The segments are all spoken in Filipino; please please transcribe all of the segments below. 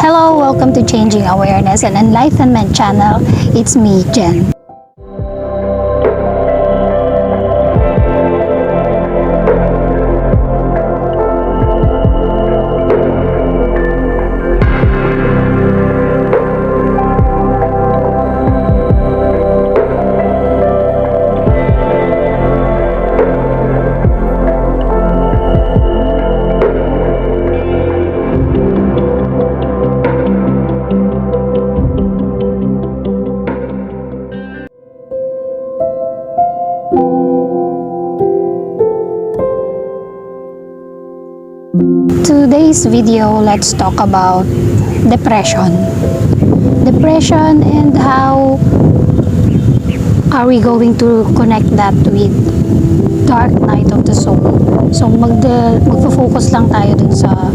Hello, welcome to Changing Awareness and Enlightenment channel. It's me, Jen. Today's video, let's talk about depression. Depression and how are we going to connect that with dark night of the soul. So magfo-focus lang tayo dun sa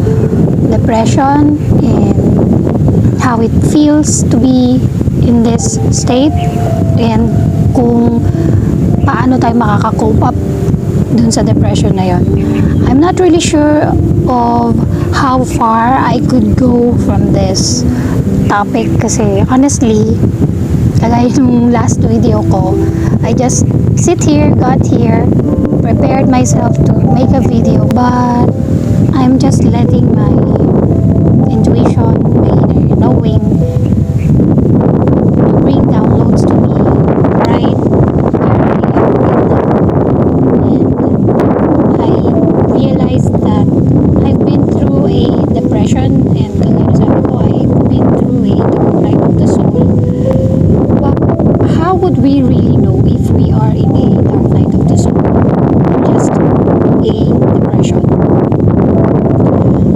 depression and how it feels to be in this state and kung paano tayo makaka-cope up dun sa depression na yon. I'm not really sure of how far I could go from this topic kasi honestly, kagaya nung last video ko, I just got here, prepared myself to make a video, but I'm just letting my intuition, my inner knowing bring downloads to me right where I am right now. And I realized that I've been through a depression and kagaya sabi ko, I've been through a dark night of the soul. But how would we really know if we are in a dark night of the soul or just a depression?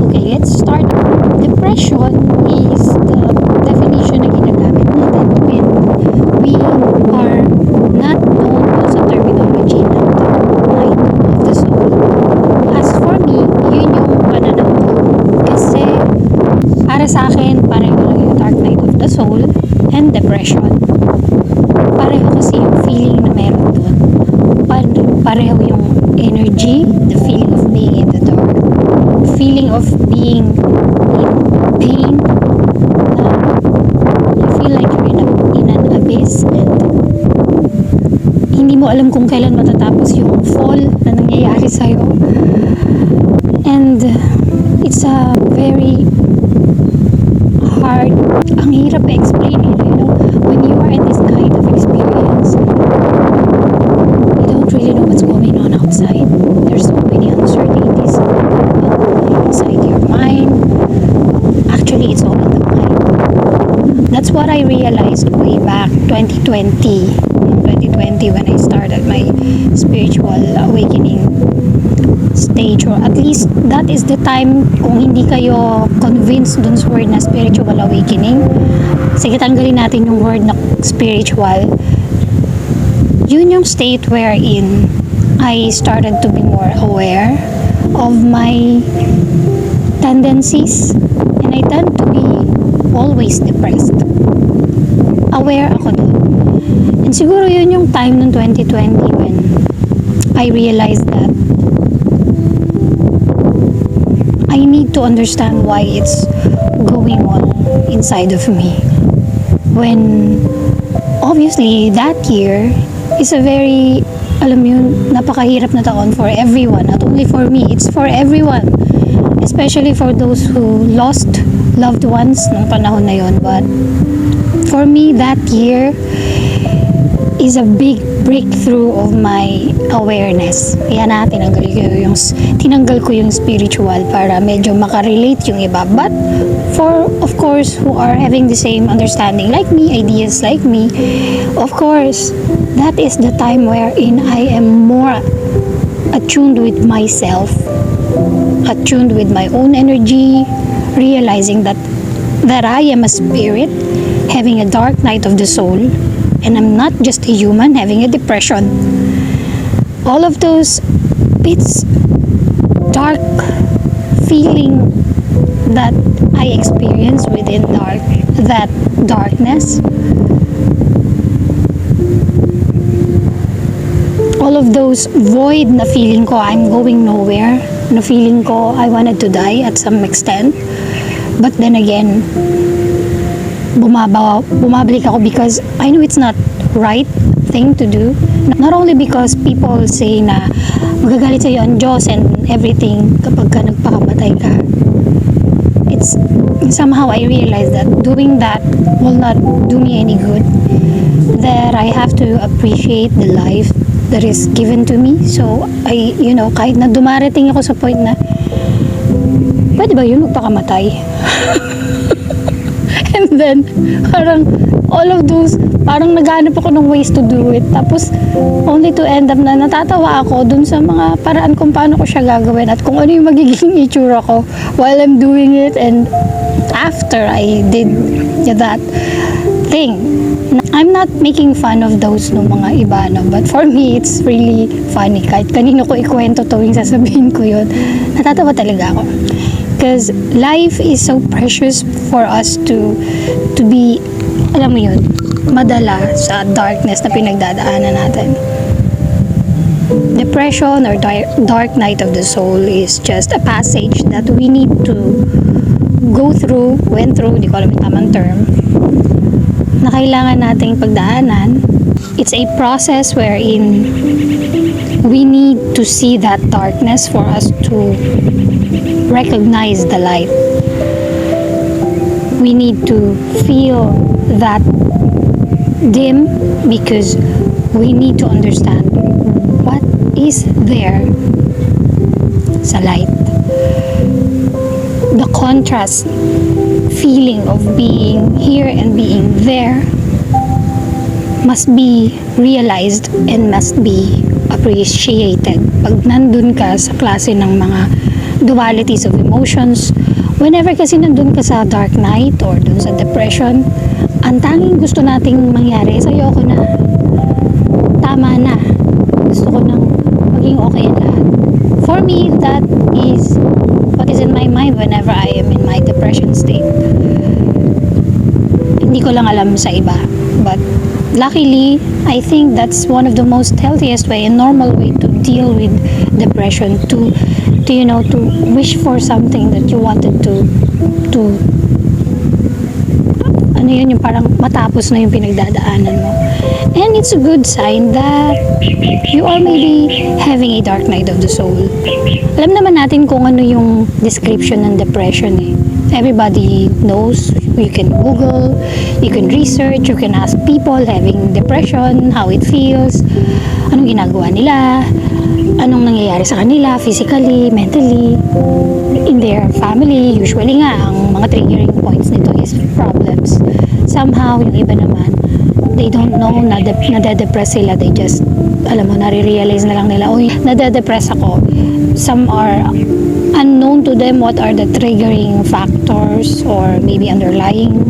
Okay, let's start. Depression is the definition na ginagamit natin when we are not known sa terminology ng dark night of the soul. As for me, yun yung pananaw ko. Kasi para sa akin, pareho lang yung dark night of the soul and depression. Pareho kasi yung feeling na meron doon. Pareho yung energy, the feeling of being in the dark, feeling of being in pain, na you feel like you're in an abyss and hindi mo alam kung kailan matatapos yung fall na nangyayari sa'yo. And it's a very hard, ang hirap explain it, you know, when you are in this kind of experience, you don't really know what's going on outside. There's so many uncertainties inside your mind. Actually, it's all in the mind. That's what I realized way back 2020 when I started my spiritual awakening stage, or at least that is the time. Kung hindi kayo convinced dun sa word na spiritual awakening, sige, tanggalin natin yung word na spiritual. Yun yung state wherein I started to be more aware of my tendencies, and I tend to be always depressed. Aware ako dun. And siguro yun yung time ng 2020 when I realized that I need to understand why it's going on inside of me. When obviously that year is a very, alam mo yun, napakahirap na taon for everyone. Not only for me, it's for everyone. Especially for those who lost loved ones nung panahon na yun. But for me, that year is a big breakthrough of my awareness. Kaya na tinanggal ko yung spiritual para medyo makarelate yung iba. But for, of course, who are having the same understanding like me, ideas like me, of course, that is the time wherein I am more attuned with myself, attuned with my own energy, realizing that I am a spirit having a dark night of the soul, and I'm not just a human having a depression. All of those bits, dark feeling that I experience within that darkness, all of those void na feeling ko I'm going nowhere, na feeling ko I wanted to die at some extent, But then again, bumabalik ako because I know it's not right thing to do. Not only because people say na magagalit sa'yo ang Diyos and everything kapag ka nagpakamatay ka. It's somehow I realize that doing that will not do me any good. That I have to appreciate the life that is given to me. So, kahit na dumarating ako sa point na pwede ba yun magpakamatay? And then, parang all of those, parang naghanap ako ng ways to do it. Tapos, only to end up na natatawa ako dun sa mga paraan kung paano ko siya gagawin at kung ano yung magiging itsura ko while I'm doing it and after I did that thing. I'm not making fun of those no mga iba, no? But for me, it's really funny. Kahit kanino ko ikwento tuwing sasabihin ko yun, natatawa talaga ako. Because life is so precious for us to be, alam mo yun, madala sa darkness na pinagdadaanan natin. Depression or dark night of the soul is just a passage that we need to went through, di ko alam yung tamang term, na kailangan nating pagdaanan. It's a process wherein we need to see that darkness for us to recognize the light. We need to feel that dim because we need to understand what is there sa light. The contrast feeling of being here and being there must be realized and must be appreciated. Pag nandun ka sa klase ng mga dualities of emotions, whenever kasi nandun ka sa dark night or dun sa depression, ang tanging gusto nating mangyari is ayoko na, tama na, gusto ko nang maging okay ang lahat. For me, that is what is in my mind whenever I am in my depression state. Hindi ko lang alam sa iba, but luckily, I think that's one of the most healthiest way and normal way to deal with depression, to wish for something that you wanted to ano yun, yung parang matapos na yung pinagdadaanan mo. And it's a good sign that you are maybe having a dark night of the soul. Alam naman natin kung ano yung description ng depression eh. Everybody knows. You can Google, you can research, you can ask people having depression, how it feels, anong ginagawa nila, anong nangyayari sa kanila, physically, mentally, in their family. Usually nga, ang mga triggering points nito is problems. Somehow, yung iba naman, they don't know na nade-depress sila. They just, nare-realize na lang nila, uy, nade-depress ako. Some are unknown to them what are the triggering factors or maybe underlying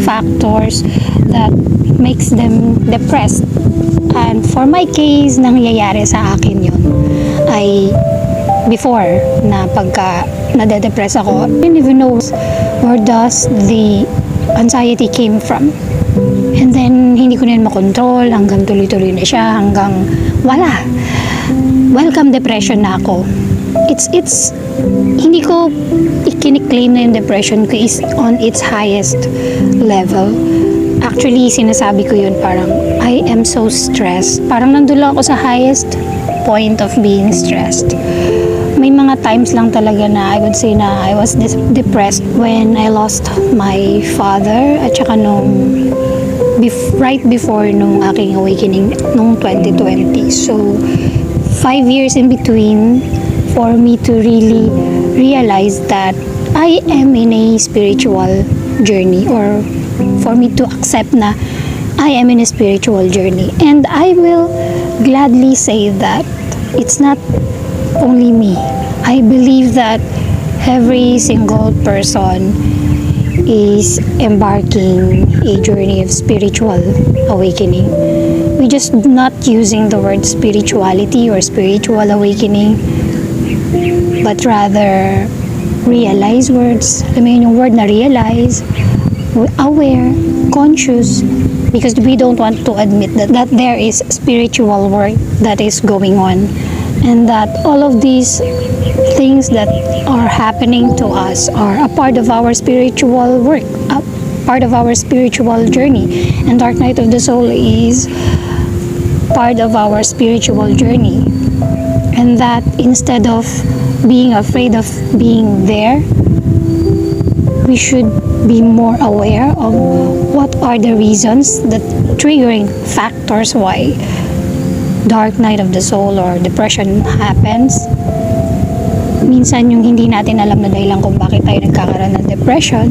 factors that makes them depressed. And for my case, nangyayari sa akin yun ay before na pagka nade-depress ako, I didn't even know where does the anxiety came from. And then, hindi ko na yun makontrol hanggang tuloy-tuloy na siya, hanggang wala. Welcome depression na ako. It's hindi ko ikiniklaim na yung depression ko is on its highest level. Actually, sinasabi ko yun parang I am so stressed. Parang nandun lang ako sa highest point of being stressed. May mga times lang talaga na I would say na I was depressed when I lost my father at saka right before nung aking awakening nung 2020. So, 5 years in between for me to really realize that I am in a spiritual journey, or for me to accept na I am in a spiritual journey. And I will gladly say that it's not only me. I believe that every single person is embarking a journey of spiritual awakening. We just not using the word spirituality or spiritual awakening, but rather realize words. Alam mo yun yung word na realize, aware, conscious, because we don't want to admit that there is spiritual work that is going on, and that all of these things that are happening to us are a part of our spiritual work, a part of our spiritual journey. And Dark Night of the Soul is part of our spiritual journey. And that instead of being afraid of being there, we should be more aware of what are the reasons, the triggering factors why dark night of the soul or depression happens. Minsan yung hindi natin alam na dahilan kung bakit tayo nagkakaroon ng depression,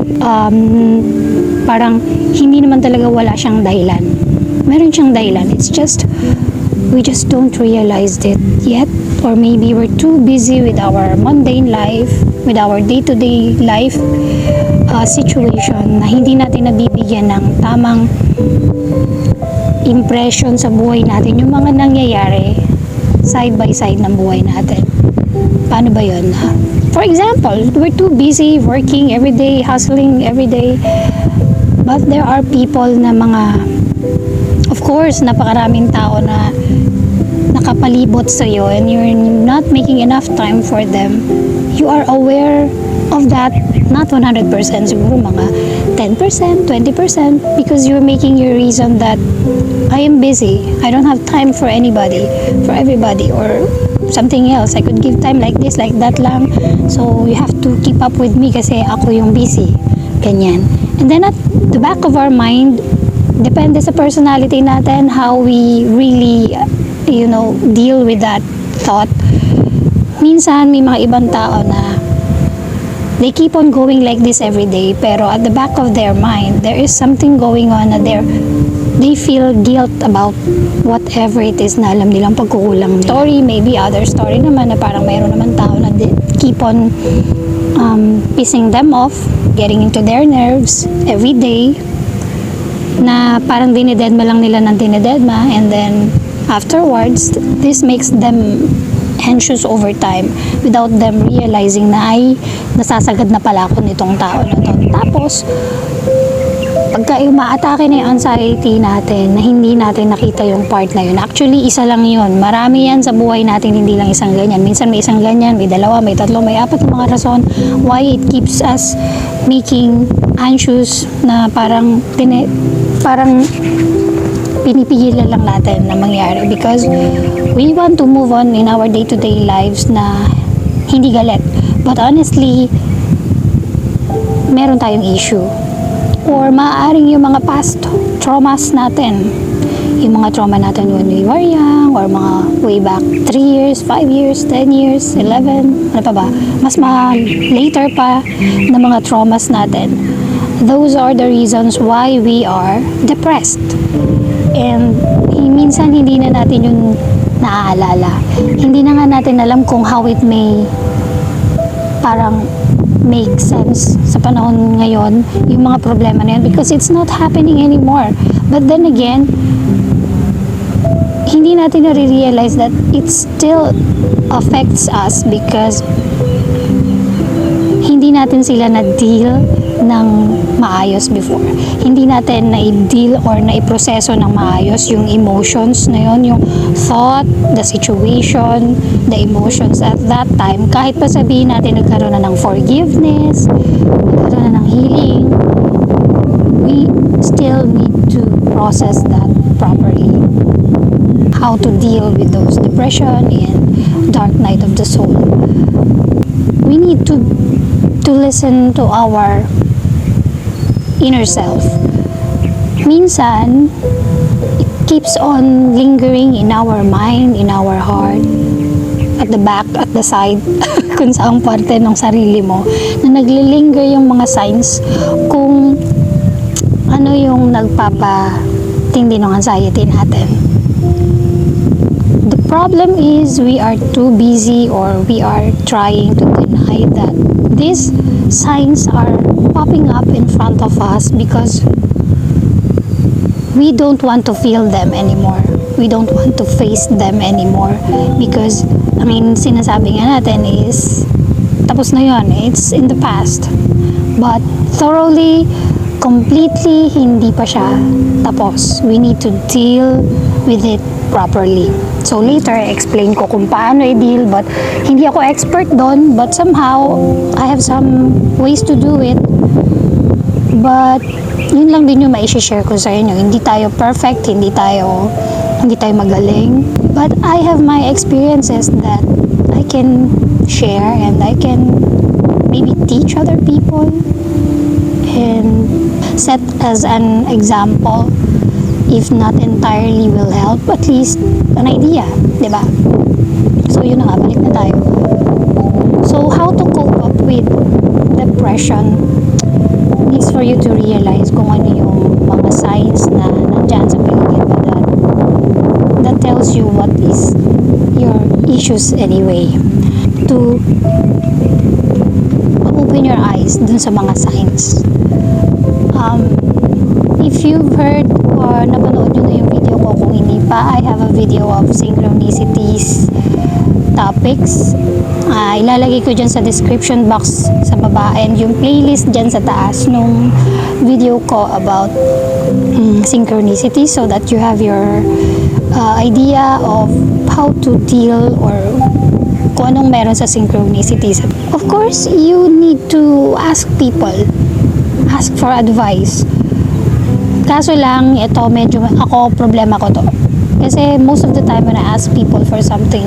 parang hindi naman talaga wala siyang dahilan. Meron siyang dahilan. It's just, we just don't realize it yet. Or maybe we're too busy with our mundane life, with our day-to-day life situation na hindi natin nabibigyan ng tamang impression sa buhay natin, yung mga nangyayari side by side ng buhay natin. Paano ba yun? For example, we're too busy working every day, hustling every day, but there are people na mga, of course, napakaraming tao na nakapalibot sa iyo and you're not making enough time for them. You are aware of that, not 100%, siguro mga 10%, 20%, because you're making your reason that I am busy, I don't have time for anybody, for everybody, or something else. I could give time like this, like that lang. So you have to keep up with me kasi ako yung busy. Ganyan. And then at the back of our mind, depende sa personality natin, how we really deal with that thought. Minsan, may mga ibang tao na they keep on going like this every day, pero at the back of their mind, there is something going on na they feel guilt about whatever it is na alam nilang pagkukulang nila. Story, maybe other story naman na parang mayroon naman tao na keep on pissing them off, getting into their nerves every day, na parang dinidedma lang nila ng dinidedma, and then afterwards, this makes them anxious over time without them realizing na ay nasasagad na pala ako nitong tao na to. Tapos, pagka umaatake na yung anxiety natin na hindi natin nakita yung part na yun, actually isa lang yun. Marami yan sa buhay natin, hindi lang isang ganyan. Minsan may isang ganyan, may dalawa, may tatlo, may apat na mga rason why it keeps us making anxious na parang pinipigilan lang natin na mangyari because we want to move on in our day-to-day lives na hindi galit. But honestly, meron tayong issue. Or maaaring yung mga past traumas natin, yung mga trauma natin when we were young, or mga way back 3 years, 5 years, 10 years, 11, ano pa ba? Mas later pa na mga traumas natin. Those are the reasons why we are depressed. And minsan hindi na natin yung naaalala. Hindi na nga natin alam kung how it may parang make sense sa panahon ngayon yung mga problema na yun because it's not happening anymore. But then again, hindi natin na-realize that it still affects us because hindi natin sila na-deal ng maayos before. Hindi natin na-deal or na-iproseso ng maayos yung emotions na yun, yung thought, the situation, the emotions at that time. Kahit pa sabihin natin nagkaroon na ng forgiveness, nagkaroon na ng healing, we still need to process that properly. How to deal with those depression and dark night of the soul. We need to listen to our inner self. Minsan, it keeps on lingering in our mind, in our heart, at the back, at the side, kung saang parte ng sarili mo, na naglilinger yung mga signs kung ano yung nagpapatindi ng anxiety natin. The problem is we are too busy or we are trying to deny that these signs are popping up in front of us because we don't want to feel them anymore. We don't want to face them anymore because, sinasabi nga natin is tapos na yun. It's in the past. But thoroughly completely hindi pa siya tapos. We need to deal with it properly. So later, explain ko kung paano i-deal, but hindi ako expert doon, but somehow, I have some ways to do it. But, yun lang din yung mai-share ko sa inyo. Hindi tayo perfect, hindi tayo magaling. But I have my experiences that I can share and I can maybe teach other people and set as an example. If not entirely will help, at least an idea, di ba? So yun na nga, balik na tayo. So how to cope up with depression needs for you to realize kung ano yung mga signs na nandyan sa paligid mo that tells you what is your issues anyway. To open your eyes dun sa mga signs. If you've heard or napanood nyo na yung video ko, kung hindi pa, I have a video of synchronicities topics. Ilalagay ko dyan sa description box sa baba and yung playlist dyan sa taas nung video ko about synchronicity, so that you have your idea of how to deal or kung anong meron sa synchronicities. Of course, you need to ask people. Ask for advice. Kaso lang, ito medyo problema ko to. Kasi most of the time when I ask people for something,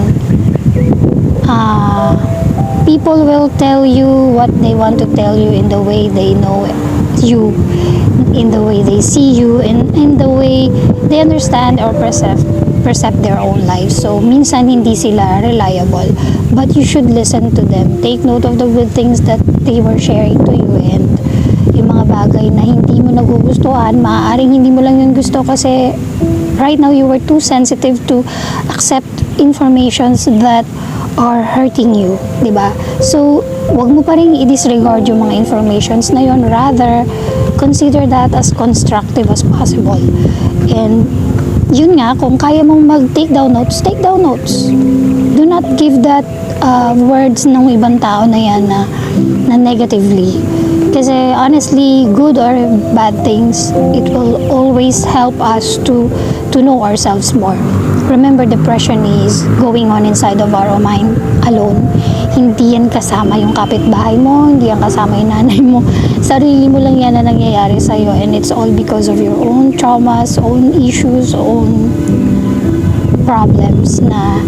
people will tell you what they want to tell you in the way they know you, in the way they see you, in the way they understand or perceive their own lives. So, minsan hindi sila reliable. But you should listen to them. Take note of the good things that they were sharing to you, and yung mga bagay na hindi mo nagugustuhan, maaaring hindi mo lang yun gusto kasi right now you were too sensitive to accept informations that are hurting you, di ba? So, wag mo pa rin i-disregard yung mga informations na yun. Rather, consider that as constructive as possible. And yun nga, kung kaya mong mag-take down notes, take down notes. Do not give that words ng ibang tao na yan na negatively. Kasi honestly, good or bad things, it will always help us to know ourselves more. Remember, depression is going on inside of our mind alone. Hindi yan kasama yung kapitbahay mo, hindi yan kasama yung nanay mo. Sarili mo lang yan na nangyayari sa'yo, and it's all because of your own traumas, own issues, own problems na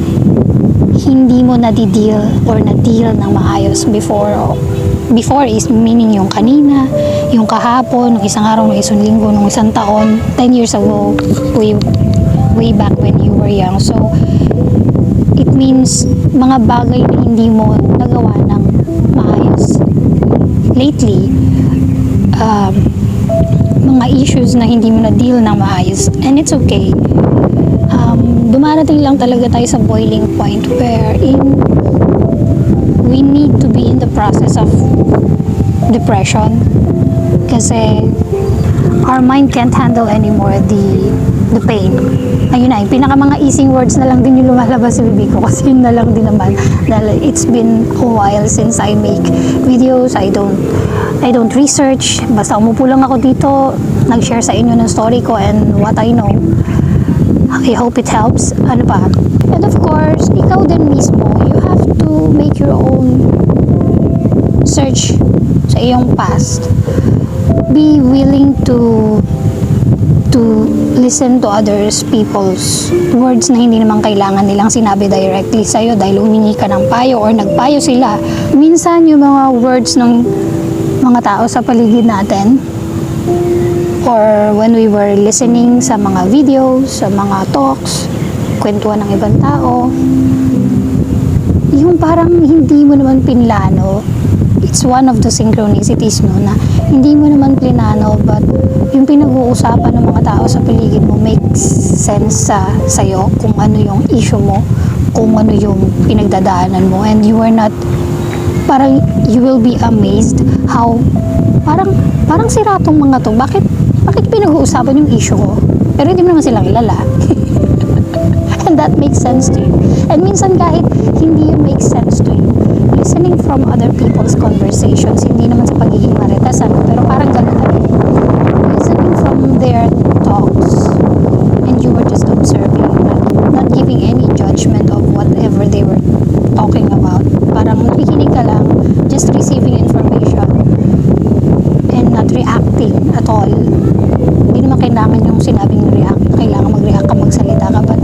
hindi mo na-deal or na-deal ng maayos before. Before is meaning yung kanina, yung kahapon, yung isang araw, yung isang linggo, yung isang taon, 10 years ago, way back when you were young. So, it means mga bagay na hindi mo nagawa ng maayos lately, mga issues na hindi mo na-deal ng maayos, and it's okay. Dumarating lang talaga tayo sa boiling point wherein we need to be in the process of depression kasi our mind can't handle anymore the pain. Ayun na, yung pinaka mga easing words na lang din yung lumalabas sa bibig ko kasi yun na lang din naman dahil it's been a while since I make videos. I don't research, basta umupo lang ako dito, nag-share sa inyo ng story ko and what I know. I hope it helps. Ano pa? And of course, ikaw din mismo, you have to make your own search sa iyong past. Be willing to listen to others people's words na hindi naman kailangan nilang sinabi directly sa'yo dahil humingi ka ng payo or nagpayo sila. Minsan yung mga words ng mga tao sa paligid natin or when we were listening sa mga videos, sa mga talks, kwentuhan ng ibang tao, yung parang hindi mo naman pinlano. It's one of the synchronicities, no, na hindi mo naman plinano, but yung pinag-uusapan ng mga tao sa paligid mo makes sense sa'yo kung ano yung issue mo, kung ano yung pinagdadaanan mo, and you are not, parang you will be amazed how parang sira tong mga to, bakit pinag-uusapan yung issue ko pero hindi mo naman silang kilala. And that makes sense to you. And minsan kahit hindi yun make sense to you, listening from other people's conversations, hindi naman sa pagiging maritasan, pero parang gano'n na rin. all, hindi naman kailangan yung sinabing react, kailangan mag-react ka, magsalita ka, but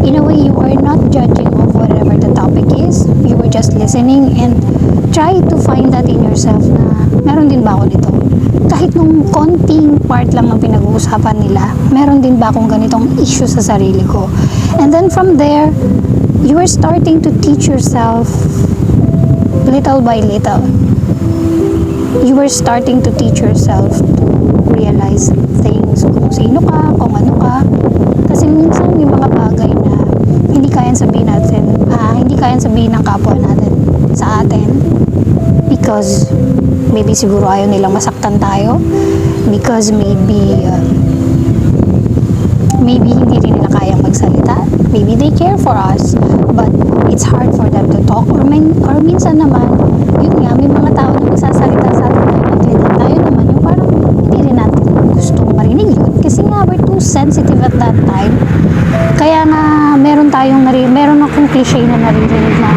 in a way, you are not judging of whatever the topic is. You were just listening and try to find that in yourself na meron din ba ako nito? Kahit nung konting part lang ng pinag-uusapan nila, meron din ba akong ganitong issue sa sarili ko? And then from there, you are starting to teach yourself little by little. You are starting to teach yourself to realize things, kung sino ka, kung ano ka. Kasi minsan may mga bagay na hindi kayang sabihin natin, hindi kayang sabihin ng kapwa natin sa atin because maybe siguro ayaw nilang masaktan tayo, because maybe hindi rin nila kayang magsalita, maybe they care for us but it's hard for them to talk, or minsan naman yun nga, may mga tao na magsasalita sa atin na tayo naman yung parang hindi rin natin gustong marinig yun kasi nga we're too sensitive at that time. Kaya nga meron akong cliche na naririnig na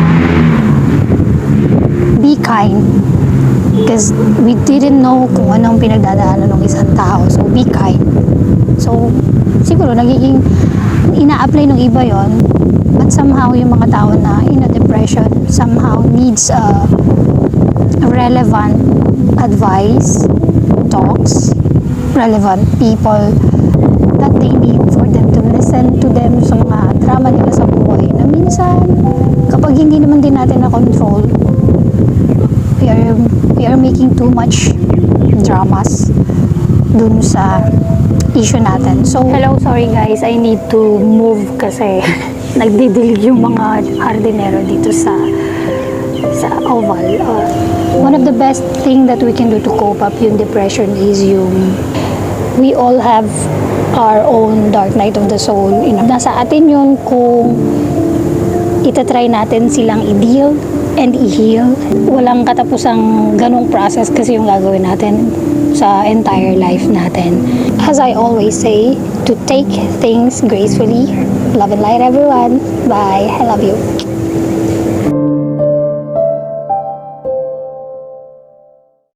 be kind because we didn't know kung anong pinagdadaanan ng isang tao, so be kind. So siguro nagiging ina-apply ng iba yon, but somehow yung mga tao na in a depression somehow needs a relevant advice, talks, relevant people that they need for them to listen to them sa mga drama nila sa buhay na minsan kapag hindi naman din natin na control, we are making too much dramas dun sa issue natin. So, hello, sorry guys, I need to move kasi nagdidilig yung mga hardinero dito sa oval. One of the best thing that we can do to cope up yung depression is we all have our own dark night of the soul. Nasa atin yun kung itatry natin silang i-deal and i-heal. Walang katapusang ganong process kasi yung gagawin natin sa entire life natin. As I always say, to take things gracefully. Love and light everyone. Bye. I love you.